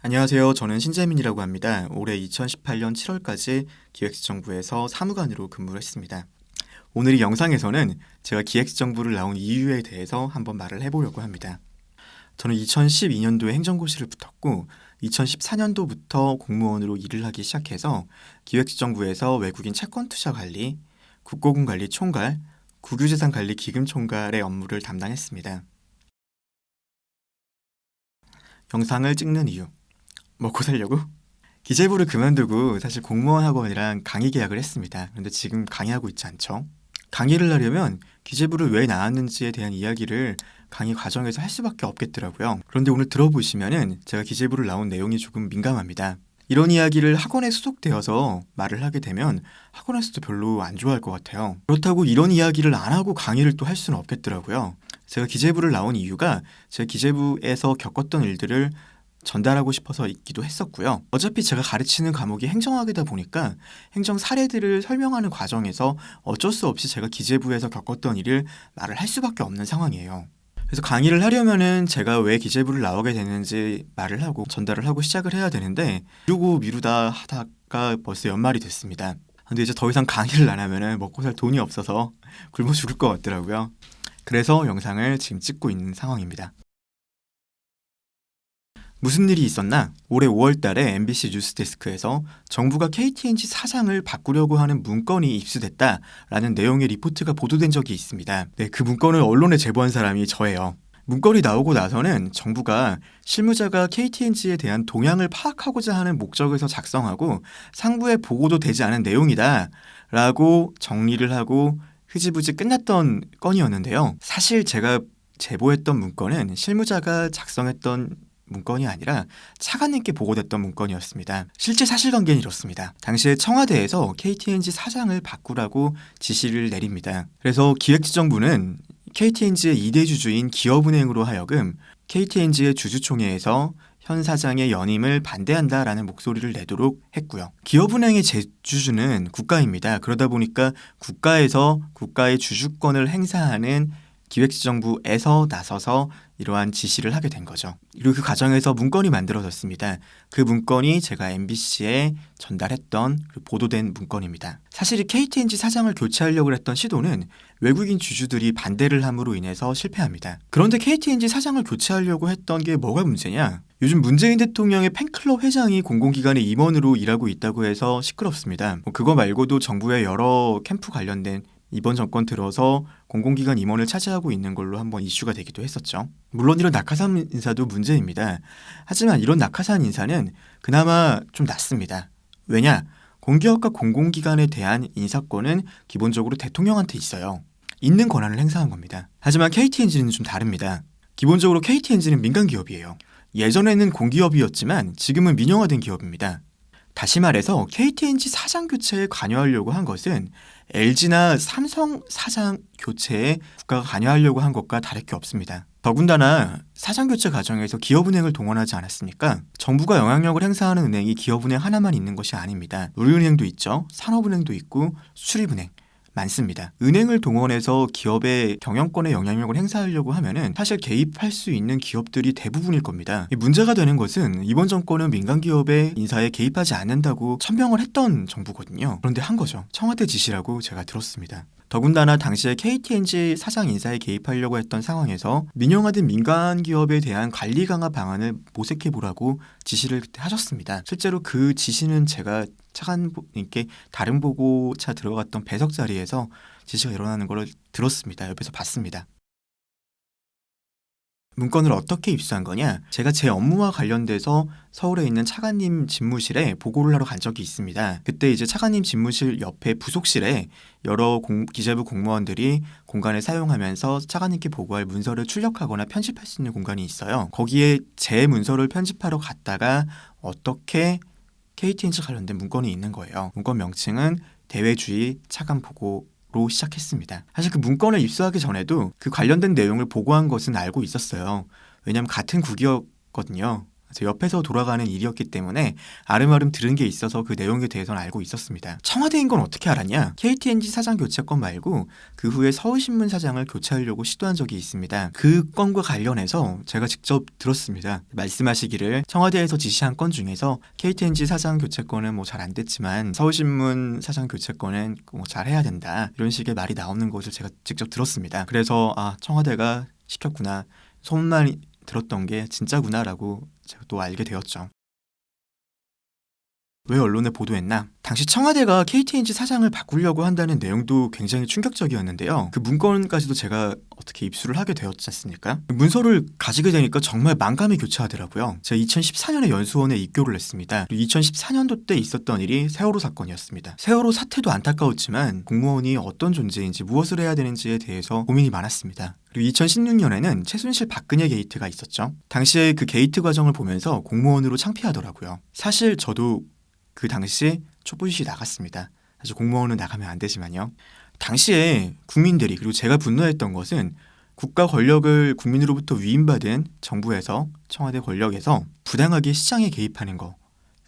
안녕하세요. 저는 신재민이라고 합니다. 올해 2018년 7월까지 기획시정부에서 사무관으로 근무를 했습니다. 오늘 이 영상에서는 제가 기획시정부를 나온 이유에 대해서 한번 말을 해보려고 합니다. 저는 2012년도에 행정고시를 붙었고 2014년도부터 공무원으로 일을 하기 시작해서 기획시정부에서 외국인 채권투자관리, 국고금관리 총괄, 국유재산관리 기금총괄의 업무를 담당했습니다. 영상을 찍는 이유. 먹고 살려고? 기재부를 그만두고 사실 공무원 학원이랑 강의 계약을 했습니다. 그런데 지금 강의하고 있지 않죠? 강의를 하려면 기재부를 왜 나왔는지에 대한 이야기를 강의 과정에서 할 수밖에 없겠더라고요. 그런데 오늘 들어보시면은 제가 기재부를 나온 내용이 조금 민감합니다. 이런 이야기를 학원에 소속되어서 말을 하게 되면 학원에서도 별로 안 좋아할 것 같아요. 그렇다고 이런 이야기를 안 하고 강의를 또 할 수는 없겠더라고요. 제가 기재부를 나온 이유가 제가 기재부에서 겪었던 일들을 전달하고 싶어서 있기도 했었고요. 어차피 제가 가르치는 과목이 행정학이다 보니까 행정 사례들을 설명하는 과정에서 어쩔 수 없이 제가 기재부에서 겪었던 일을 말을 할 수밖에 없는 상황이에요. 그래서 강의를 하려면은 제가 왜 기재부를 나오게 됐는지 말을 하고 전달을 하고 시작을 해야 되는데 미루다 하다가 벌써 연말이 됐습니다. 근데 이제 더 이상 강의를 안 하면은 먹고 살 돈이 없어서 굶어 죽을 것 같더라고요. 그래서 영상을 지금 찍고 있는 상황입니다. 무슨 일이 있었나? 올해 5월 달에 MBC 뉴스데스크에서 정부가 KTNG 사장을 바꾸려고 하는 문건이 입수됐다라는 내용의 리포트가 보도된 적이 있습니다. 네, 그 문건을 언론에 제보한 사람이 저예요. 문건이 나오고 나서는 정부가 실무자가 KTNG에 대한 동향을 파악하고자 하는 목적에서 작성하고 상부에 보고도 되지 않은 내용이다 라고 정리를 하고 흐지부지 끝났던 건이었는데요. 사실 제가 제보했던 문건은 실무자가 작성했던 문건이 아니라 차관님께 보고됐던 문건이었습니다. 실제 사실관계는 이렇습니다. 당시에 청와대에서 KTNG 사장을 바꾸라고 지시를 내립니다. 그래서 기획지정부는 KTNG의 2대 주주인 기업은행으로 하여금 KTNG의 주주총회에서 현 사장의 연임을 반대한다라는 목소리를 내도록 했고요. 기업은행의 재주주는 국가입니다. 그러다 보니까 국가에서 국가의 주주권을 행사하는 기획지정부에서 나서서 이러한 지시를 하게 된 거죠. 그리고 그 과정에서 문건이 만들어졌습니다. 그 문건이 제가 MBC에 전달했던 보도된 문건입니다. 사실 이 KTNG 사장을 교체하려고 했던 시도는 외국인 주주들이 반대를 함으로 인해서 실패합니다. 그런데 KTNG 사장을 교체하려고 했던 게 뭐가 문제냐? 요즘 문재인 대통령의 팬클럽 회장이 공공기관의 임원으로 일하고 있다고 해서 시끄럽습니다. 그거 말고도 정부의 여러 캠프 관련된 이번 정권 들어서 공공기관 임원을 차지하고 있는 걸로 한번 이슈가 되기도 했었죠. 물론 이런 낙하산 인사도 문제입니다. 하지만 이런 낙하산 인사는 그나마 좀 낫습니다. 왜냐? 공기업과 공공기관에 대한 인사권은 기본적으로 대통령한테 있어요. 있는 권한을 행사한 겁니다. 하지만 KTNG는 좀 다릅니다. 기본적으로 KTNG는 민간기업이에요. 예전에는 공기업이었지만 지금은 민영화된 기업입니다. 다시 말해서 KTNG 사장 교체에 관여하려고 한 것은 LG나 삼성 사장 교체에 국가가 관여하려고 한 것과 다를 게 없습니다. 더군다나 사장 교체 과정에서 기업은행을 동원하지 않았습니까? 정부가 영향력을 행사하는 은행이 기업은행 하나만 있는 것이 아닙니다. 우리은행도 있죠. 산업은행도 있고 수출입은행. 많습니다. 은행을 동원해서 기업의 경영권에 영향력을 행사하려고 하면은 사실 개입할 수 있는 기업들이 대부분일 겁니다. 문제가 되는 것은 이번 정권은 민간 기업의 인사에 개입하지 않는다고 천명을 했던 정부거든요. 그런데 한 거죠. 청와대 지시라고 제가 들었습니다. 더군다나 당시에 KTNG 사장 인사에 개입하려고 했던 상황에서 민영화된 민간 기업에 대한 관리 강화 방안을 모색해보라고 지시를 하셨습니다. 실제로 그 지시는 제가 차관님께 다른 보고차 들어갔던 배석 자리에서 지시가 일어나는 걸 들었습니다. 옆에서 봤습니다. 문건을 어떻게 입수한 거냐? 제가 제 업무와 관련돼서 서울에 있는 차관님 집무실에 보고를 하러 간 적이 있습니다. 그때 이제 차관님 집무실 옆에 부속실에 여러 기재부 공무원들이 공간을 사용하면서 차관님께 보고할 문서를 출력하거나 편집할 수 있는 공간이 있어요. 거기에 제 문서를 편집하러 갔다가 어떻게 KTNG 관련된 문건이 있는 거예요. 문건 명칭은 대외주의 차관 보고로 시작했습니다. 사실 그 문건을 입수하기 전에도 그 관련된 내용을 보고한 것은 알고 있었어요. 왜냐하면 같은 국이었거든요. 제 옆에서 돌아가는 일이었기 때문에 아름아름 들은 게 있어서 그 내용에 대해서는 알고 있었습니다. 청와대인 건 어떻게 알았냐? KTNG 사장 교체 건 말고 그 후에 서울신문 사장을 교체하려고 시도한 적이 있습니다. 그 건과 관련해서 제가 직접 들었습니다. 말씀하시기를 청와대에서 지시한 건 중에서 KTNG 사장 교체 건은 뭐 잘 안 됐지만 서울신문 사장 교체 건은 뭐 잘 해야 된다, 이런 식의 말이 나오는 것을 제가 직접 들었습니다. 그래서 청와대가 시켰구나, 소문만 들었던 게 진짜구나라고 제가 또 알게 되었죠. 왜 언론에 보도했나? 당시 청와대가 KTNG 사장을 바꾸려고 한다는 내용도 굉장히 충격적이었는데요. 그 문건까지도 제가 어떻게 입수를 하게 되었지 않습니까? 문서를 가지게 되니까 정말 만감이 교차하더라고요. 제가 2014년에 연수원에 입교를 했습니다. 그리고 2014년도 때 있었던 일이 세월호 사건이었습니다. 세월호 사태도 안타까웠지만 공무원이 어떤 존재인지 무엇을 해야 되는지에 대해서 고민이 많았습니다. 그리고 2016년에는 최순실 박근혜 게이트가 있었죠. 당시에 그 게이트 과정을 보면서 공무원으로 창피하더라고요. 사실 저도 그 당시 촛불시 나갔습니다. 사실 공무원은 나가면 안 되지만요. 당시에 국민들이, 그리고 제가 분노했던 것은 국가 권력을 국민으로부터 위임받은 정부에서, 청와대 권력에서 부당하게 시장에 개입하는 거,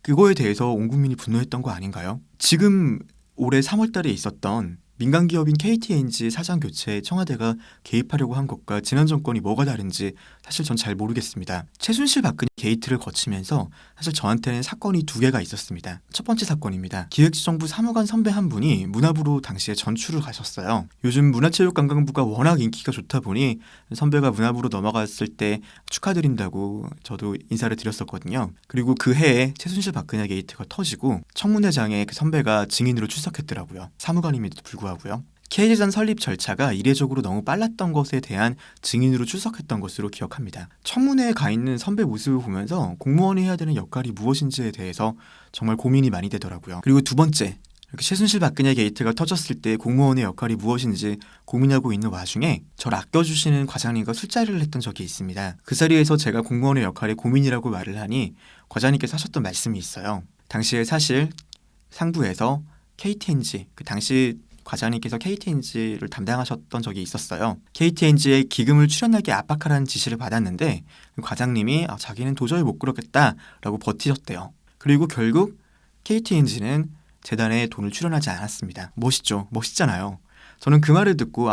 그거에 대해서 온 국민이 분노했던 거 아닌가요? 지금 올해 3월 달에 있었던 민간 기업인 KTNG 사장 교체에 청와대가 개입하려고 한 것과 지난 정권이 뭐가 다른지 사실 전 잘 모르겠습니다. 최순실 박근혜 게이트를 거치면서 사실 저한테는 사건이 2개가 있었습니다. 첫 번째 사건입니다. 기획재정부 사무관 선배 한 분이 문화부로 당시에 전출을 가셨어요. 요즘 문화체육관광부가 워낙 인기가 좋다 보니 선배가 문화부로 넘어갔을 때 축하드린다고 저도 인사를 드렸었거든요. 그리고 그 해에 최순실 박근혜 게이트가 터지고 청문회장에 그 선배가 증인으로 출석했더라고요. 사무관임에도 불구하고 고요. K재단 설립 절차가 이례적으로 너무 빨랐던 것에 대한 증인으로 출석했던 것으로 기억합니다. 청문회에 가 있는 선배 모습을 보면서 공무원이 해야 되는 역할이 무엇인지에 대해서 정말 고민이 많이 되더라고요. 그리고 두 번째, 이렇게 최순실 박근혜 게이트가 터졌을 때 공무원의 역할이 무엇인지 고민하고 있는 와중에 저를 아껴주시는 과장님과 술자리를 했던 적이 있습니다. 그 자리에서 제가 공무원의 역할이 고민이라고 말을 하니 과장님께서 하셨던 말씀이 있어요. 당시에 사실 상부에서 KTNG, 그 당시 과장님께서 KTNG를 담당하셨던 적이 있었어요. KTNG에 기금을 출연하게 압박하라는 지시를 받았는데 과장님이 자기는 도저히 못 그러겠다라고 버티셨대요. 그리고 결국 KTNG는 재단에 돈을 출연하지 않았습니다. 멋있죠? 멋있잖아요. 저는 그 말을 듣고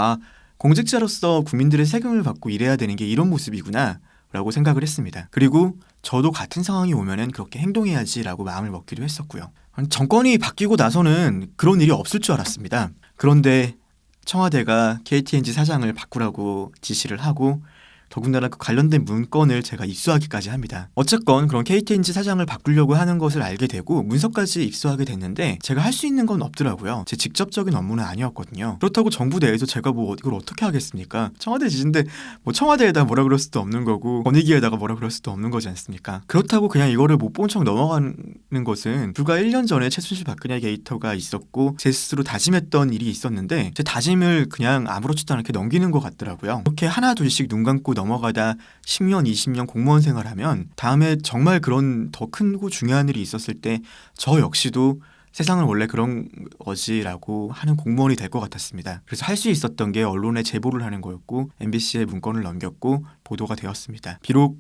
공직자로서 국민들의 세금을 받고 일해야 되는 게 이런 모습이구나 라고 생각을 했습니다. 그리고 저도 같은 상황이 오면은 그렇게 행동해야지라고 마음을 먹기도 했었고요. 정권이 바뀌고 나서는 그런 일이 없을 줄 알았습니다. 그런데 청와대가 KTNG 사장을 바꾸라고 지시를 하고 더군다나 그 관련된 문건을 제가 입수하기까지 합니다. 어쨌건 그런 KTNG 사장을 바꾸려고 하는 것을 알게 되고 문서까지 입수하게 됐는데 제가 할 수 있는 건 없더라고요. 제 직접적인 업무는 아니었거든요. 그렇다고 정부 내에서 제가 뭐 이걸 어떻게 하겠습니까? 청와대 지시인데 뭐 청와대에다 뭐라 그럴 수도 없는 거고 권익위에다가 뭐라 그럴 수도 없는 거지 않습니까? 그렇다고 그냥 이거를 못 본 척 넘어가는 것은 불과 1년 전에 최순실 박근혜 게이트가 있었고 제 스스로 다짐했던 일이 있었는데 제 다짐을 그냥 아무렇지도 않게 넘기는 것 같더라고요. 이렇게 하나 둘씩 눈 감고 넘어가다 10년, 20년 공무원 생활하면 다음에 정말 그런 더 크고 중요한 일이 있었을 때 저 역시도 세상은 원래 그런 거지라고 하는 공무원이 될 것 같았습니다. 그래서 할 수 있었던 게 언론에 제보를 하는 거였고 MBC에 문건을 넘겼고 보도가 되었습니다. 비록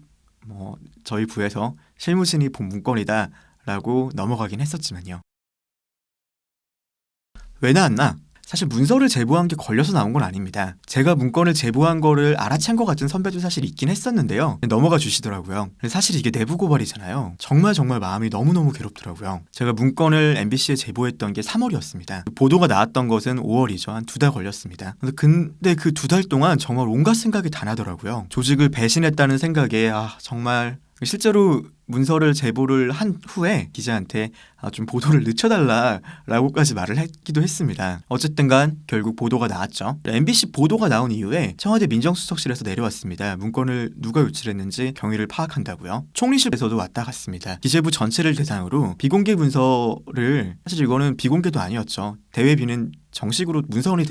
저희 부에서 실무진이 본 문건이다라고 넘어가긴 했었지만요. 왜 나왔나? 사실 문서를 제보한 게 걸려서 나온 건 아닙니다. 제가 문건을 제보한 거를 알아챈 것 같은 선배도 사실 있긴 했었는데요. 넘어가 주시더라고요. 사실 이게 내부 고발이잖아요. 정말 마음이 너무너무 괴롭더라고요. 제가 문건을 MBC에 제보했던 게 3월이었습니다. 보도가 나왔던 것은 5월이죠. 한 2달 걸렸습니다. 근데 그 2달 동안 정말 온갖 생각이 다 나더라고요. 조직을 배신했다는 생각에 정말 실제로 문서를 제보를 한 후에 기자한테 좀 보도를 늦춰달라라고까지 말을 했기도 했습니다. 어쨌든 간 결국 보도가 나왔죠. MBC 보도가 나온 이후에 청와대 민정수석실에서 내려왔습니다. 문건을 누가 유출했는지 경위를 파악한다고요. 총리실에서도 왔다 갔습니다. 기재부 전체를 대상으로 비공개 문서를, 사실 이거는 비공개도 아니었죠. 대외비는 정식으로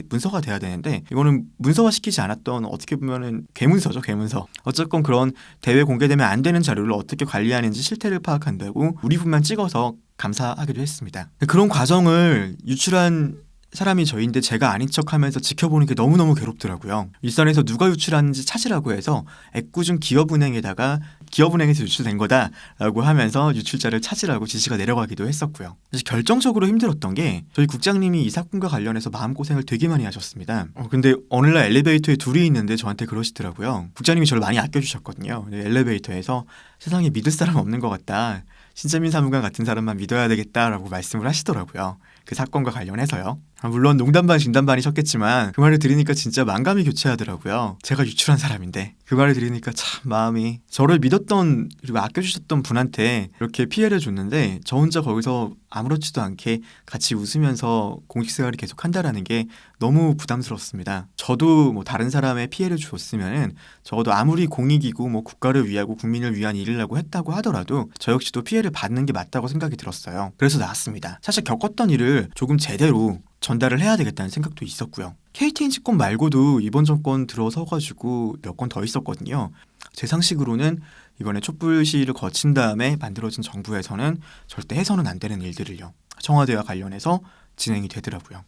문서가 돼야 되는데 이거는 문서화 시키지 않았던, 어떻게 보면은 괴문서죠, 괴문서. 어쨌건 그런 대외 공개되면 안 되는 자료를 어떻게 관리하는지 실태를 파악한다고 우리 분만 찍어서 감사하기도 했습니다. 그런 과정을 유출한 사람이 저인데 제가 아닌 척하면서 지켜보는 게 너무너무 괴롭더라고요. 일선에서 누가 유출하는지 찾으라고 해서 애꿎은 기업은행에서 유출된 거다라고 하면서 유출자를 찾으라고 지시가 내려가기도 했었고요. 사실 결정적으로 힘들었던 게 저희 국장님이 이 사건과 관련해서 마음고생을 되게 많이 하셨습니다. 근데 어느 날 엘리베이터에 둘이 있는데 저한테 그러시더라고요. 국장님이 저를 많이 아껴주셨거든요. 엘리베이터에서 세상에 믿을 사람 없는 것 같다. 신재민 사무관 같은 사람만 믿어야 되겠다라고 말씀을 하시더라고요. 그 사건과 관련해서요. 물론 농담 반 진담 반이셨겠지만 그 말을 들으니까 진짜 만감이 교차하더라고요. 제가 유출한 사람인데 그 말을 들으니까 참 마음이, 저를 믿었던 그리고 아껴주셨던 분한테 이렇게 피해를 줬는데 저 혼자 거기서 아무렇지도 않게 같이 웃으면서 공직생활을 계속 한다라는 게 너무 부담스럽습니다. 저도 뭐 다른 사람의 피해를 줬으면은 적어도 아무리 공익이고 뭐 국가를 위하고 국민을 위한 일이라고 했다고 하더라도 저 역시도 피해를 받는 게 맞다고 생각이 들었어요. 그래서 나왔습니다. 사실 겪었던 일을 조금 제대로 전달을 해야 되겠다는 생각도 있었고요. KTNG 건 말고도 이번 정권 들어서가지고 몇 건 더 있었거든요. 제 상식으로는 이번에 촛불 시위를 거친 다음에 만들어진 정부에서는 절대 해서는 안 되는 일들을요, 청와대와 관련해서 진행이 되더라고요.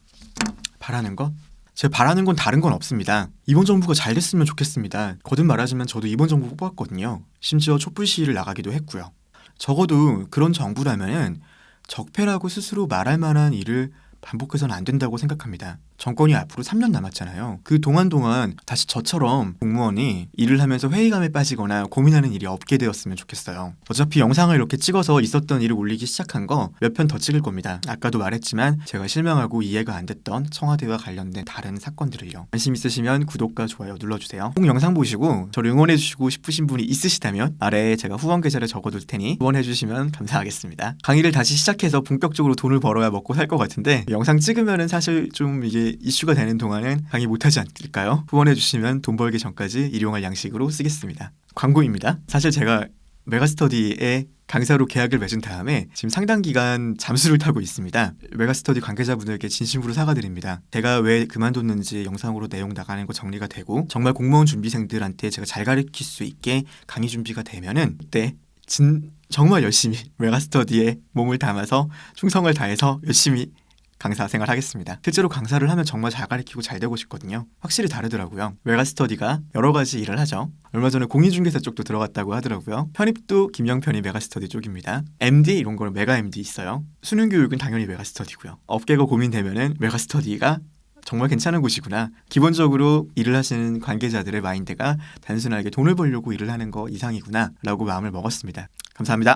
바라는 것? 제가 바라는 건 다른 건 없습니다. 이번 정부가 잘 됐으면 좋겠습니다. 거듭 말하지만 저도 이번 정부 뽑았거든요. 심지어 촛불 시위를 나가기도 했고요. 적어도 그런 정부라면은 적폐라고 스스로 말할 만한 일을 반복해서는 안 된다고 생각합니다. 정권이 앞으로 3년 남았잖아요. 그 동안 다시 저처럼 공무원이 일을 하면서 회의감에 빠지거나 고민하는 일이 없게 되었으면 좋겠어요. 어차피 영상을 이렇게 찍어서 있었던 일을 올리기 시작한 거 몇 편 더 찍을 겁니다. 아까도 말했지만 제가 실명하고 이해가 안 됐던 청와대와 관련된 다른 사건들을요. 관심 있으시면 구독과 좋아요 눌러주세요. 꼭 영상 보시고 저를 응원해주시고 싶으신 분이 있으시다면 아래에 제가 후원 계좌를 적어둘 테니 후원해주시면 감사하겠습니다. 강의를 다시 시작해서 본격적으로 돈을 벌어야 먹고 살 것 같은데 영상 찍으면은 사실 좀 이게 이슈가 되는 동안은 강의 못하지 않을까요? 후원해주시면 돈 벌기 전까지 일용할 양식으로 쓰겠습니다. 광고입니다. 사실 제가 메가스터디에 강사로 계약을 맺은 다음에 지금 상당 기간 잠수를 타고 있습니다. 메가스터디 관계자분들께 진심으로 사과드립니다. 제가 왜 그만뒀는지 영상으로 내용 나가는 거 정리가 되고 정말 공무원 준비생들한테 제가 잘 가르칠 수 있게 강의 준비가 되면은 그때 정말 열심히 메가스터디에 몸을 담아서 충성을 다해서 열심히 강사 생활하겠습니다. 실제로 강사를 하면 정말 잘 가르치고 잘 되고 싶거든요. 확실히 다르더라고요. 메가스터디가 여러 가지 일을 하죠. 얼마 전에 공인중개사 쪽도 들어갔다고 하더라고요. 편입도 김영편이 메가스터디 쪽입니다. MD 이런 거는 메가 MD 있어요. 수능교육은 당연히 메가스터디고요. 업계가 고민되면은 메가스터디가 정말 괜찮은 곳이구나. 기본적으로 일을 하시는 관계자들의 마인드가 단순하게 돈을 벌려고 일을 하는 거 이상이구나 라고 마음을 먹었습니다. 감사합니다.